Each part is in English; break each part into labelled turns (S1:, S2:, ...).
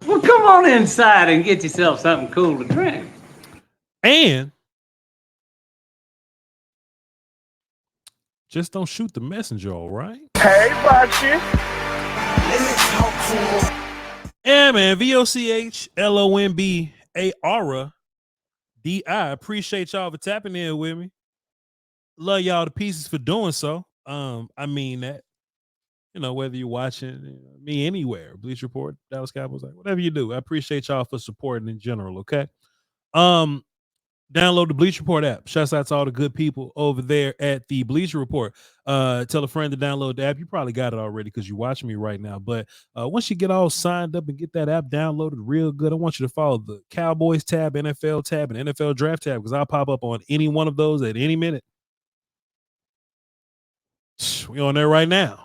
S1: Well, come on inside and get yourself something cool to drink.
S2: And just don't shoot the messenger, all right?
S3: Hey, Bachi.
S2: Yeah, man. VOCHLOMBARA-DI. Appreciate y'all for tapping in with me. Love y'all to pieces for doing so. I mean that. You know, whether you're watching me anywhere, Bleach Report, Dallas Cowboys, like whatever you do, I appreciate y'all for supporting in general. Okay. Download the Bleach Report app. Shouts out to all the good people over there at the Bleach Report. Tell a friend to download the app. You probably got it already because you're watching me right now. But once you get all signed up and get that app downloaded real good, I want you to follow the Cowboys tab, NFL tab, and NFL Draft tab because I'll pop up on any one of those at any minute. We on there right now.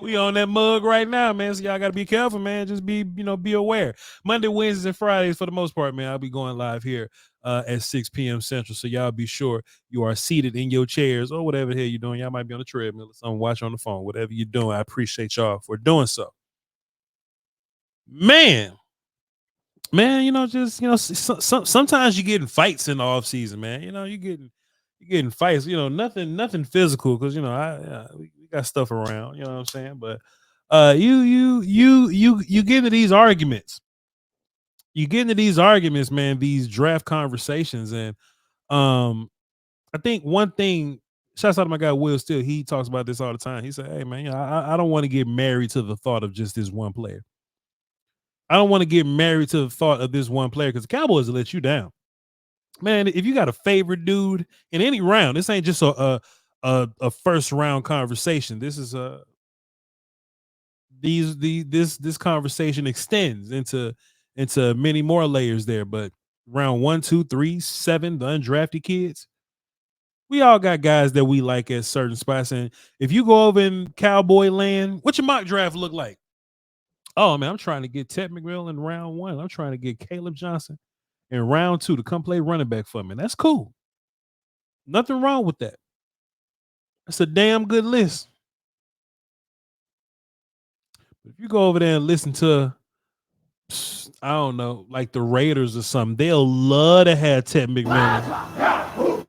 S2: We on that mug right now, man. So y'all got to be careful, man. Just be aware. Monday, Wednesdays, and Fridays, for the most part, man, I'll be going live here at 6 p.m. Central. So y'all be sure you are seated in your chairs or whatever the hell you're doing. Y'all might be on the treadmill or something, watch on the phone, whatever you're doing. I appreciate y'all for doing so. Man, sometimes you get in fights in the off season, man. You're getting fights, nothing physical because we got stuff around, you know what I'm saying? But you get into these arguments. You get into these arguments, man, these draft conversations. And I think one thing, shouts out to my guy Will Steele, he talks about this all the time. He said, hey man, I don't want to get married to the thought of just this one player. I don't want to get married to the thought of this one player because the Cowboys will let you down. Man, if you got a favorite dude in any round, this ain't just a first round conversation. This is this conversation extends into many more layers there. But round 1, 2, 3, 7, the undrafted kids, we all got guys that we like at certain spots. And if you go over in Cowboy land, what's your mock draft look like? Oh man, I'm trying to get Ted McMillan in round 1. I'm trying to get Caleb Johnson in round 2 to come play running back for me. That's cool. Nothing wrong with that. That's a damn good list. If you go over there and listen to, I don't know, like the Raiders or something, they'll love to have Ted McMillan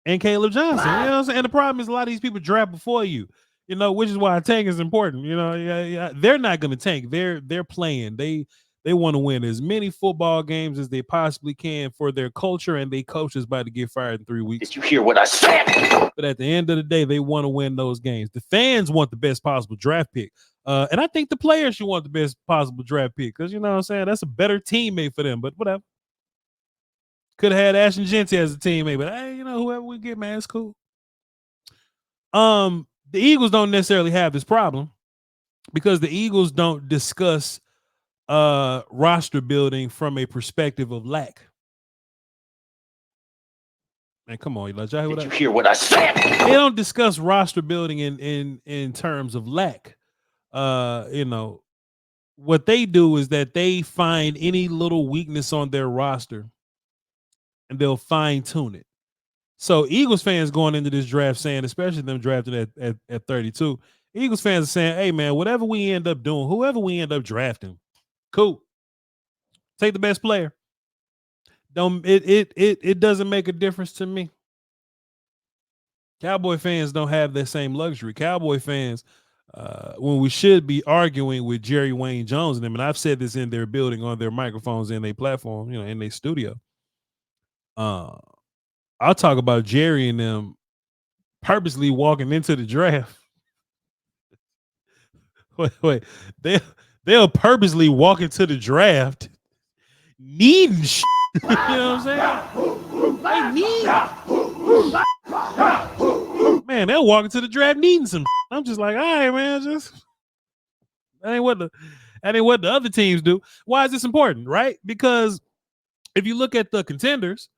S2: and Caleb Johnson. You know what I'm saying? And the problem is a lot of these people draft before you, which is why tank is important. They're not going to tank. They're playing. They want to win as many football games as they possibly can for their culture, and their coach is about to get fired in 3 weeks.
S3: Did you hear what I said?
S2: But at the end of the day, they want to win those games. The fans want the best possible draft pick. And I think the players should want the best possible draft pick because, you know what I'm saying, that's a better teammate for them. But whatever. Could have had Ashton Genty as a teammate, but hey, whoever we get, man, it's cool. The Eagles don't necessarily have this problem because the Eagles don't discuss roster building from a perspective of lack. Man, come on, Elijah.
S3: Did you hear what I said?
S2: They don't discuss roster building in terms of lack. What they do is that they find any little weakness on their roster and they'll fine tune it. So Eagles fans going into this draft saying, especially them drafted at 32, Eagles fans are saying, hey man, whatever we end up doing, whoever we end up drafting, cool. Take the best player. It doesn't make a difference to me. Cowboy fans don't have that same luxury. Cowboy fans, when we should be arguing with Jerry Wayne Jones and them, and I've said this in their building on their microphones in their platform, in their studio. I'll talk about Jerry and them purposely walking into the draft. Wait, they'll purposely walk into the draft needing shit. You know what I'm saying? They need. Man, they'll walk into the draft needing some. I'm just like, all right, man, that ain't what the other teams do. Why is this important, right? Because if you look at the contenders,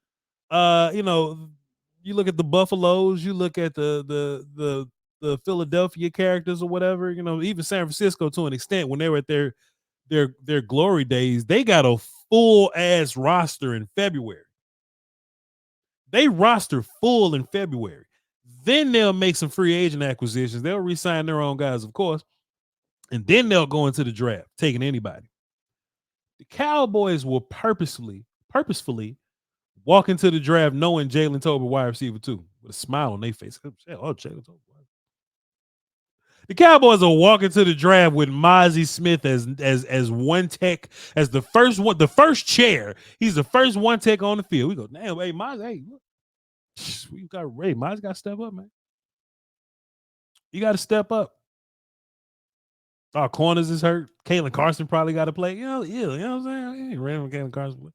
S2: you look at the Buffaloes, you look at the Philadelphia characters or whatever, even San Francisco to an extent when they were at their glory days, they got a full ass roster in February. They roster full in February. Then they'll make some free agent acquisitions. They'll re-sign their own guys, of course. And then they'll go into the draft, taking anybody. The Cowboys will purposefully walk into the draft knowing Jalen Tolbert wide receiver 2 with a smile on their face. Oh, Jalen Tolbert. The Cowboys will walk into the draft with Mozzie Smith as one tech, as the first chair. He's the first one tech on the field. We go, damn, hey, Mozzie, hey, look. We got Ray. Mozzie got to step up, man. You got to step up. Our corners is hurt. Caitlin Carson probably got to play. You know what I'm saying? He ain't ready for Caitlin Carson.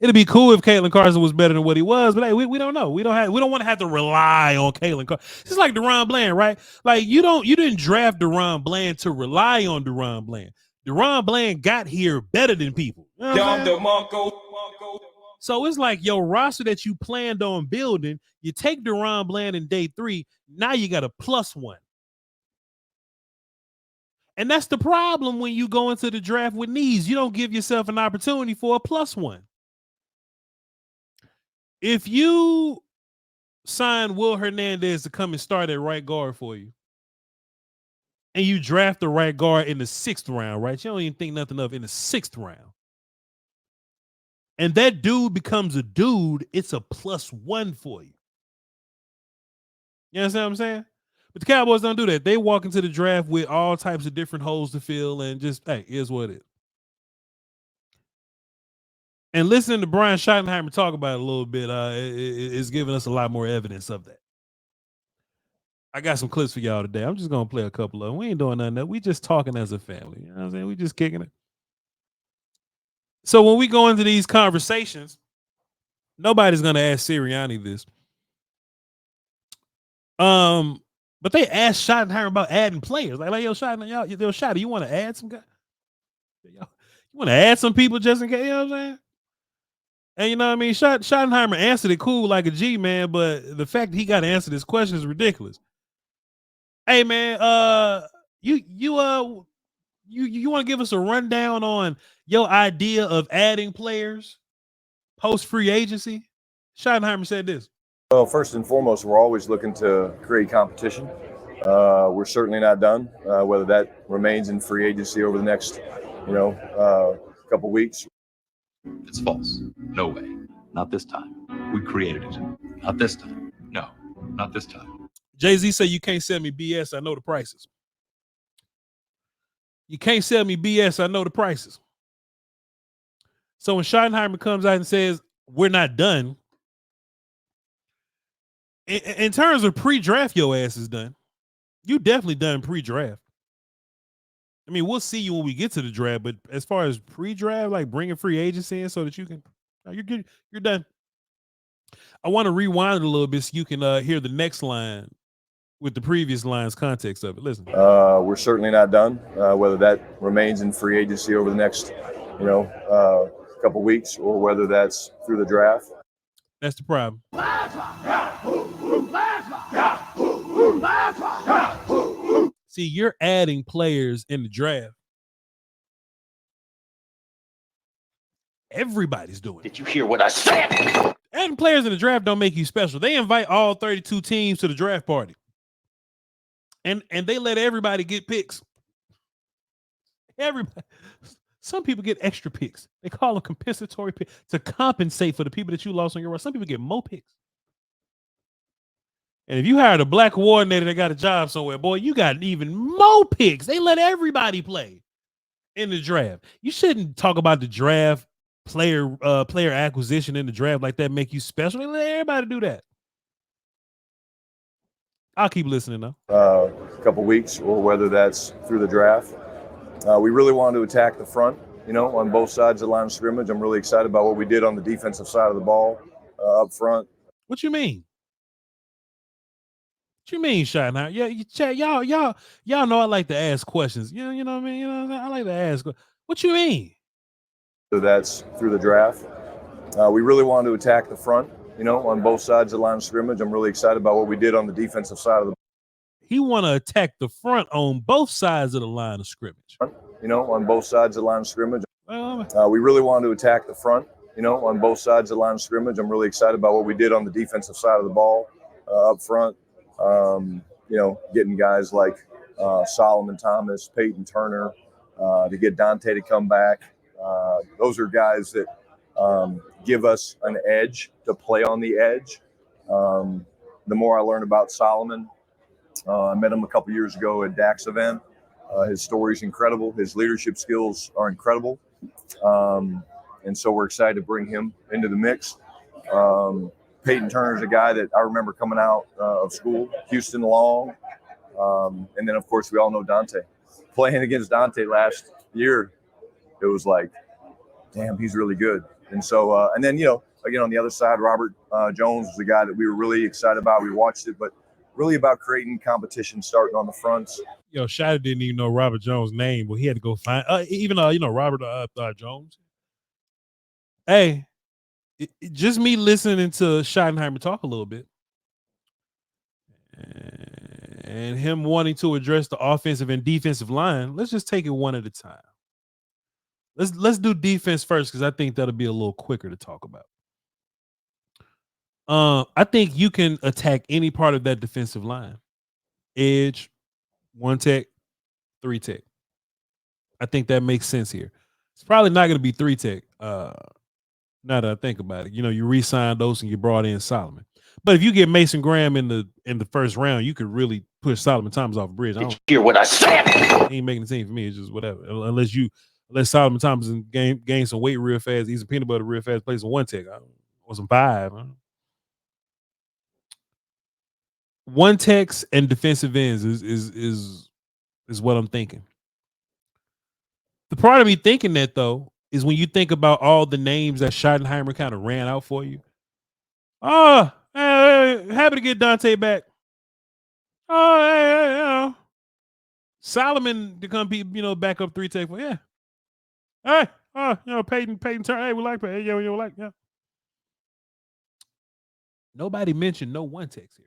S2: It'd be cool if Caitlin Carson was better than what he was, but hey, we don't know. We don't want to have to rely on Caitlin Carson. It's like DeRon Bland, right? Like you didn't draft DeRon Bland to rely on DeRon Bland. DeRon Bland got here better than people. You know so it's like your roster that you planned on building, you take DeRon Bland in day 3, now you got a +1. And that's the problem when you go into the draft with needs. You don't give yourself an opportunity for a +1. If you sign Will Hernandez to come and start at right guard for you, and you draft the right guard in the 6th round, right? You don't even think nothing of in the 6th round. And that dude becomes a dude, it's a +1 for you. You understand what I'm saying? But the Cowboys don't do that. They walk into the draft with all types of different holes to fill and just, hey, here's what it is. And listening to Brian Shottenhiemer talk about it a little bit is giving us a lot more evidence of that. I got some clips for y'all today. I'm just going to play a couple of them. We ain't doing nothing else. We just talking as a family. You know what I'm saying? We just kicking it. So when we go into these conversations, nobody's going to ask Sirianni this. But they asked Shottenheimer about adding players. Like yo, Shotty, you want to add some guys? You want to add some people just in case? You know what I'm saying? And you know what I mean? Shottenheimer answered it cool like a G, man. But the fact that he got to answer this question is ridiculous. Hey, man, you want to give us a rundown on your idea of adding players post free agency? Shottenheimer said this.
S4: Well, first and foremost, we're always looking to create competition. We're certainly not done, whether that remains in free agency over the next, couple weeks.
S5: It's false. No way. Not this time. We created it. Not this time. No, not this time.
S2: Jay-Z said, you can't sell me BS. I know the prices. You can't sell me BS. I know the prices. So when Schottenheimer comes out and says, we're not done, in terms of pre-draft, your ass is done. You definitely done pre-draft. I mean, we'll see you when we get to the draft, but as far as pre-draft, like bringing free agency in so that you can, you're good, you're done. I want to rewind it a little bit so you can hear the next line with the previous line's context of it. Listen.
S4: We're certainly not done, whether that remains in free agency over the next, couple weeks or whether that's through the draft.
S2: That's the problem. See, you're adding players in the draft. Everybody's doing it.
S3: Did you hear what I said?
S2: Adding players in the draft don't make you special. They invite all 32 teams to the draft party. And they let everybody get picks. Everybody. Some people get extra picks. They call them compensatory picks to compensate for the people that you lost on your roster. Some people get more picks. And if you hired a black coordinator that got a job somewhere, boy, you got even more picks. They let everybody play in the draft. You shouldn't talk about the draft, player acquisition in the draft like that make you special. They let everybody do that. I'll keep listening though.
S4: A couple weeks or whether that's through the draft. We really wanted to attack the front, on both sides of the line of scrimmage. I'm really excited about what we did on the defensive side of the ball up front.
S2: What you mean? What you mean, Schottenheimer? Yeah, y'all know I like to ask questions. You know what I mean? I like to ask. What you mean?
S4: So that's through the draft. We really wanted to attack the front, on both sides of the line of scrimmage. I'm really excited about what we did on the defensive side of the.
S2: He want to attack the front on both sides of the line of scrimmage.
S4: On both sides of the line of scrimmage. We really wanted to attack the front, on both sides of the line of scrimmage. I'm really excited about what we did on the defensive side of the ball up front. Getting guys like Solomon Thomas, Peyton Turner, to get Dante to come back. Those are guys that give us an edge to play on the edge. The more I learn about Solomon, I met him a couple years ago at Dak's event. His story is incredible. His leadership skills are incredible. And so we're excited to bring him into the mix. Peyton Turner's a guy that I remember coming out of school, Houston Long. And then, of course, we all know Dante. Playing against Dante last year, it was like, damn, he's really good. And so, and then, again, on the other side, Robert Jones was the guy that we were really excited about. We watched it, but really about creating competition starting on the fronts.
S2: Shotty didn't even know Robert Jones' name, but he had to go find, even Robert Jones. Hey, just me listening to Shottenhiemer talk a little bit and him wanting to address the offensive and defensive line. Let's just take it one at a time. Let's do defense first, because I think that'll be a little quicker to talk about. I think you can attack any part of that defensive line. Edge, 1 tech, 3 tech. I think that makes sense here. It's probably not going to be 3 tech. Now that I think about it, you re-signed those and you brought in Solomon. But if you get Mason Graham in the first round, you could really push Solomon Thomas off the bridge.
S3: Did you hear what I said?
S2: He ain't making the team for me. It's just whatever. Unless Solomon Thomas gain some weight real fast, eat some peanut butter real fast, play some 1 tech or some 5. 1 techs and defensive ends is what I'm thinking. The part of me thinking that, though, is when you think about all the names that Shottenhiemer kind of ran out for you. Happy to get Dante back. Solomon to come be, back up 3 tech for, yeah. Hey, Peyton Turner. Hey, we like Peyton. Yeah, we like, yeah. Nobody mentioned no 1 techs here.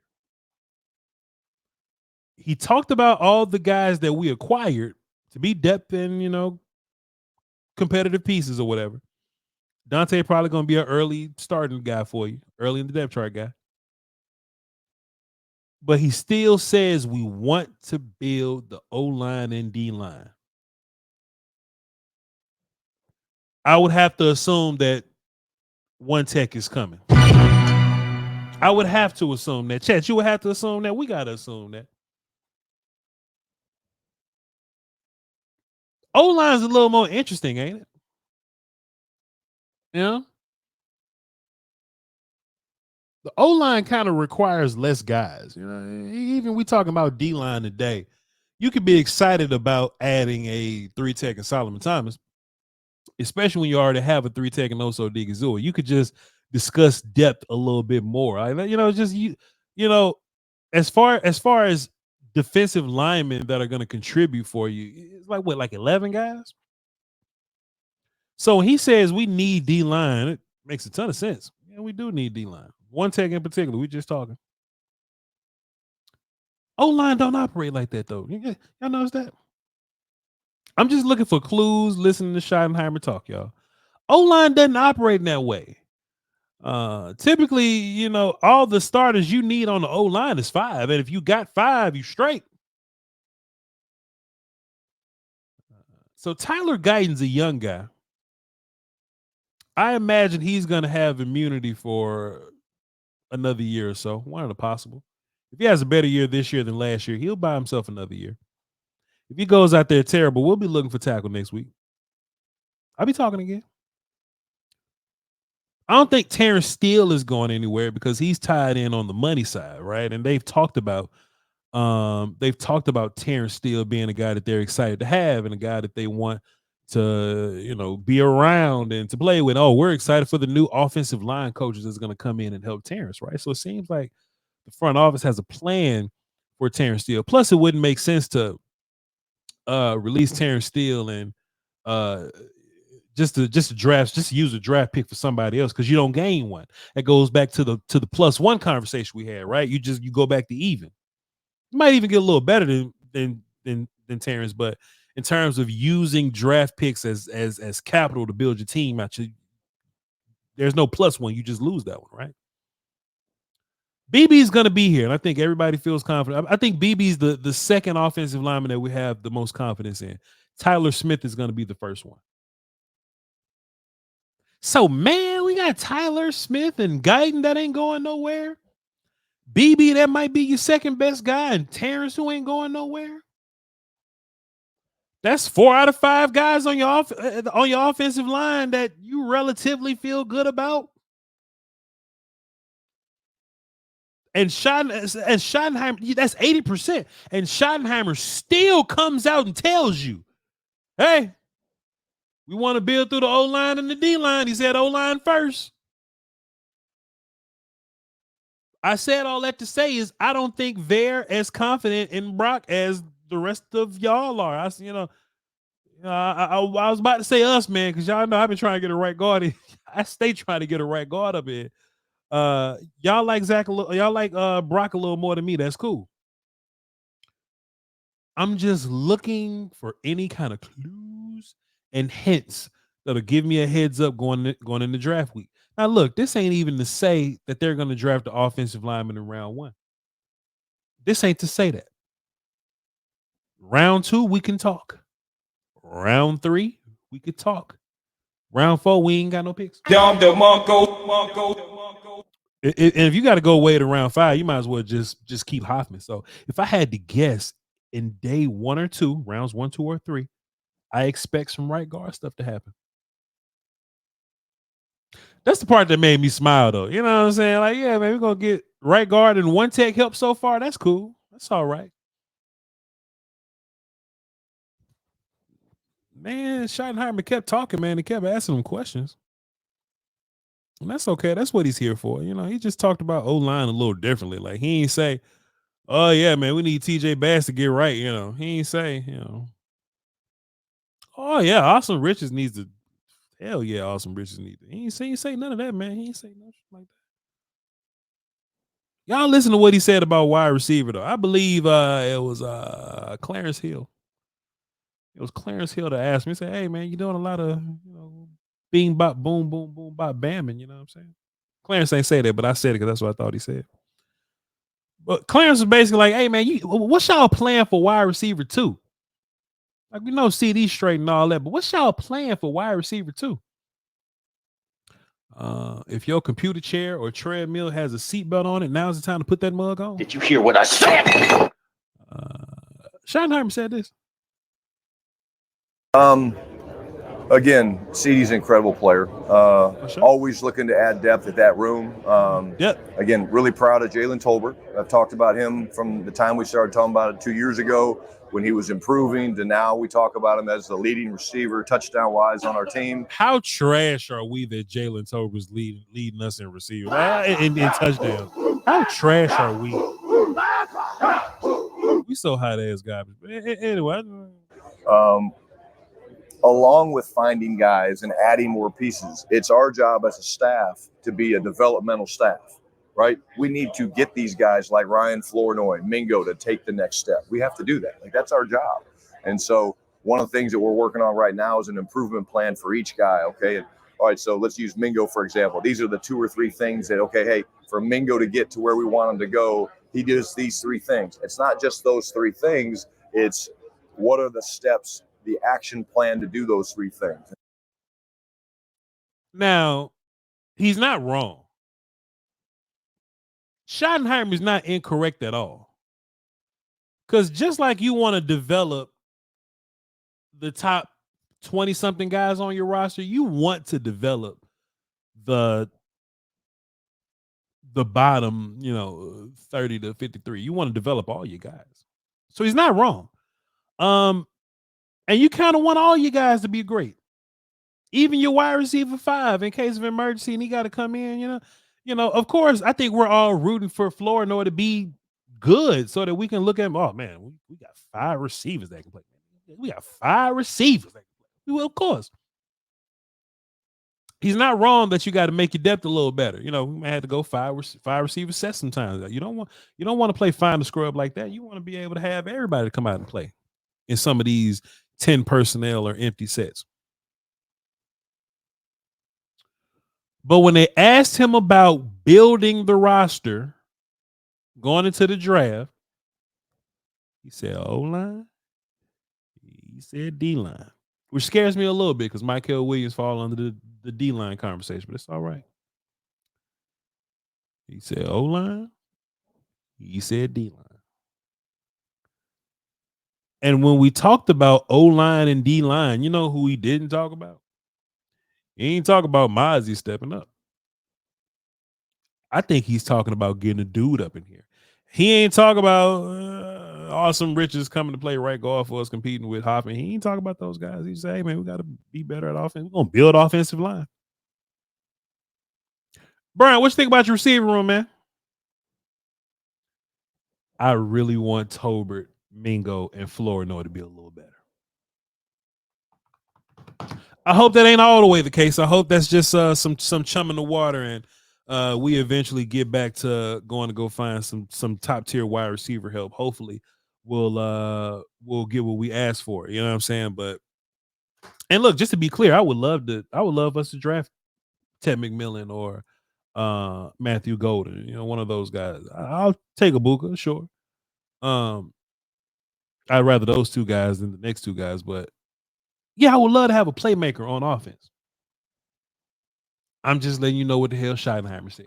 S2: He talked about all the guys that we acquired to be depth and, competitive pieces or whatever. Dante probably going to be an early starting guy for you, early in the depth chart guy. But he still says we want to build the O-line and D-line. I would have to assume that 1 tech is coming. I would have to assume that. Chet, you would have to assume that. We got to assume that. O-line's a little more interesting, ain't it? The O-line kind of requires less guys. Even we talking about D-line today, you could be excited about adding a 3 tech and Solomon Thomas, especially when you already have a 3 tech and Oso Digizua. You could just discuss depth a little bit more. As far as defensive linemen that are going to contribute for you, it's like 11 guys. So when he says we need D-line, it makes a ton of sense. Yeah, we do need D-line. 1 tech in particular, we just talking. O-line don't operate like that, though. Y'all notice that? I'm just looking for clues, listening to Shottenhiemer talk, y'all. O-line doesn't operate in that way. Typically, all the starters you need on the O-line is 5. And if you got 5, you straight. So Tyler Guyton's a young guy. I imagine he's going to have immunity for another year or so. One of the possible. If he has a better year this year than last year, he'll buy himself another year. If he goes out there terrible, we'll be looking for tackle next week. I'll be talking again. I don't think Terrence Steele is going anywhere because he's tied in on the money side, right? And they've talked about Terrence Steele being a guy that they're excited to have and a guy that they want to, be around and to play with. Oh, we're excited for the new offensive line coaches that's going to come in and help Terrence, right? So it seems like the front office has a plan for Terrence Steele. Plus, it wouldn't make sense to release Terrence Steele and just to use a draft pick for somebody else because you don't gain one. That goes back to the +1 conversation we had, right? You go back to even. You might even get a little better than Terrence, but in terms of using draft picks as capital to build your team, there's no +1. You just lose that one, right? BB's going to be here, and I think everybody feels confident. I think BB's the second offensive lineman that we have the most confidence in. Tyler Smith is going to be the first one. So, man, we got Tyler Smith and Guyton that ain't going nowhere. BB, that might be your second best guy, and Terrence, who ain't going nowhere. That's 4 out of 5 guys on your offensive line that you relatively feel good about. And Schottenheimer, that's 80%. And Schottenheimer still comes out and tells you, hey, we want to build through the O-line and the D-line. He said O-line first. I said all that to say is I don't think they're as confident in Brock as the rest of y'all are. I was about to say us, man, because y'all know I've been trying to get a right guard in. I stay trying to get a right guard up here. Y'all like Brock a little more than me. That's cool. I'm just looking for any kind of clues and hints that'll give me a heads up going into draft week. Now, look, this ain't even to say that they're going to draft the offensive lineman in round 1. This ain't to say that. Round 2, we can talk. Round 3, we could talk. Round 4, we ain't got no picks. And if you got to go way to round 5, you might as well just keep Hoffman. So if I had to guess in day 1 or 2, rounds 1, 2, or 3, I expect some right guard stuff to happen. That's the part that made me smile, though. You know what I'm saying? Like, yeah, man, we're going to get right guard and 1 tech help so far. That's cool. That's all right. Man, Schottenheimer kept talking, man. He kept asking him questions. And that's okay. That's what he's here for. You know, he just talked about O-line a little differently. Like, he ain't say, oh, yeah, man, we need TJ Bass to get right. You know, he ain't say, you know, oh, yeah, Austin Richards needs to. Hell yeah, Austin Richards needs to. He ain't say none of that, man. He ain't say nothing like that. Y'all listen to what he said about wide receiver, though. I believe it was Clarence Hill. It was Clarence Hill to ask me. He said, hey, man, you doing a lot of, you know, bing, bop, boom, boom, boom, bop, bamming. You know what I'm saying? Clarence ain't say that, but I said it because that's what I thought he said. But Clarence was basically like, hey, man, what's y'all plan for wide receiver 2? Like, we know CD straight and all that, but what's y'all plan for wide receiver 2? If your computer chair or treadmill has a seatbelt on it, now's the time to put that mug on.
S3: Did you hear what I said?
S2: Schottenheimer said this.
S4: Again, CD's an incredible player.
S2: Sure.
S4: Always looking to add depth at that room.
S2: Yep.
S4: Again, really proud of Jalen Tolbert. I've talked about him from the time we started talking about it 2 years ago when he was improving to now we talk about him as the leading receiver, touchdown-wise on our team.
S2: How trash are we that Jalen Tolbert's leading us in receiving in touchdowns? How trash are we? We so hot ass garbage. Anyway.
S4: Along with finding guys and adding more pieces, it's our job as a staff to be a developmental staff, right? We need to get these guys like Ryan Flournoy, Mingo to take the next step. We have to do that. Like, that's our job. And so one of the things that we're working on right now is an improvement plan for each guy, okay? And all right, so let's use Mingo, for example. These are the 2 or 3 things that, okay, hey, for Mingo to get to where we want him to go, he does these 3 things. It's not just those 3 things. It's what are the steps, the action plan to do those 3 things.
S2: Now, he's not wrong. Schottenheimer is not incorrect at all. Because just like you want to develop the top 20-something guys on your roster, you want to develop the bottom, 30 to 53. You want to develop all your guys. So he's not wrong. And you kind of want all you guys to be great. Even your wide receiver 5 in case of emergency and he got to come in, of course, I think we're all rooting for Flournoy to be good so that we can look at him. Oh, man, we got 5 receivers that can play. We got 5 receivers that can play. Well, of course. He's not wrong that you got to make your depth a little better. We might have to go 5 receiver sets sometimes. You don't want to play find a scrub like that. You want to be able to have everybody come out and play in some of these 10 personnel or empty sets. But when they asked him about building the roster going into the draft, he said O-line, he said D-line, which scares me a little bit because Michael Williams fall under the D-line conversation, but it's all right. He said O-line, he said D-line. And when we talked about O-line and D-line, you know who he didn't talk about? He ain't talk about Mozzie stepping up. I think he's talking about getting a dude up in here. He ain't talking about Awesome Riches coming to play right guard for us competing with Hoffman. He ain't talking about those guys. He say, hey, man, we got to be better at offense. We're going to build offensive line. Brian, what you think about your receiver room, man? I really want Tolbert, Mingo, and Florino to be a little better. I hope that ain't all the way the case. I hope that's just some chum in the water, and we eventually get back to going to go find some top tier wide receiver help. Hopefully, we'll get what we asked for. You know what I'm saying? But and look, just to be clear, I would love us to draft Ted McMillan or Matthew Golden. You know, one of those guys. I'll take a Buka, sure. I'd rather those two guys than the next two guys, but yeah, I would love to have a playmaker on offense. I'm just letting you know what the hell Schottenheimer said.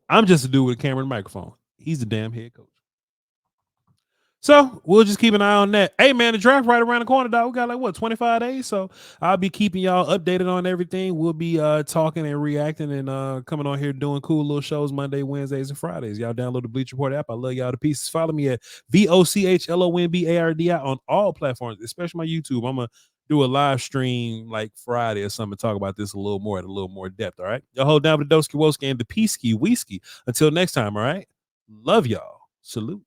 S2: I'm just a dude with a camera and microphone. He's the damn head coach. So we'll just keep an eye on that. Hey, man, the draft right around the corner, dog. We got like, 25 days? So I'll be keeping y'all updated on everything. We'll be talking and reacting and coming on here doing cool little shows Monday, Wednesdays, and Fridays. Y'all download the Bleach Report app. I love y'all to pieces. Follow me at VOCHLONBARDI on all platforms, especially my YouTube. I'm going to do a live stream like Friday or something, talk about this a little more at a little more depth, all right? Y'all hold down with the Doski Woski and the Peaski Whiskey. Until next time, all right? Love y'all. Salute.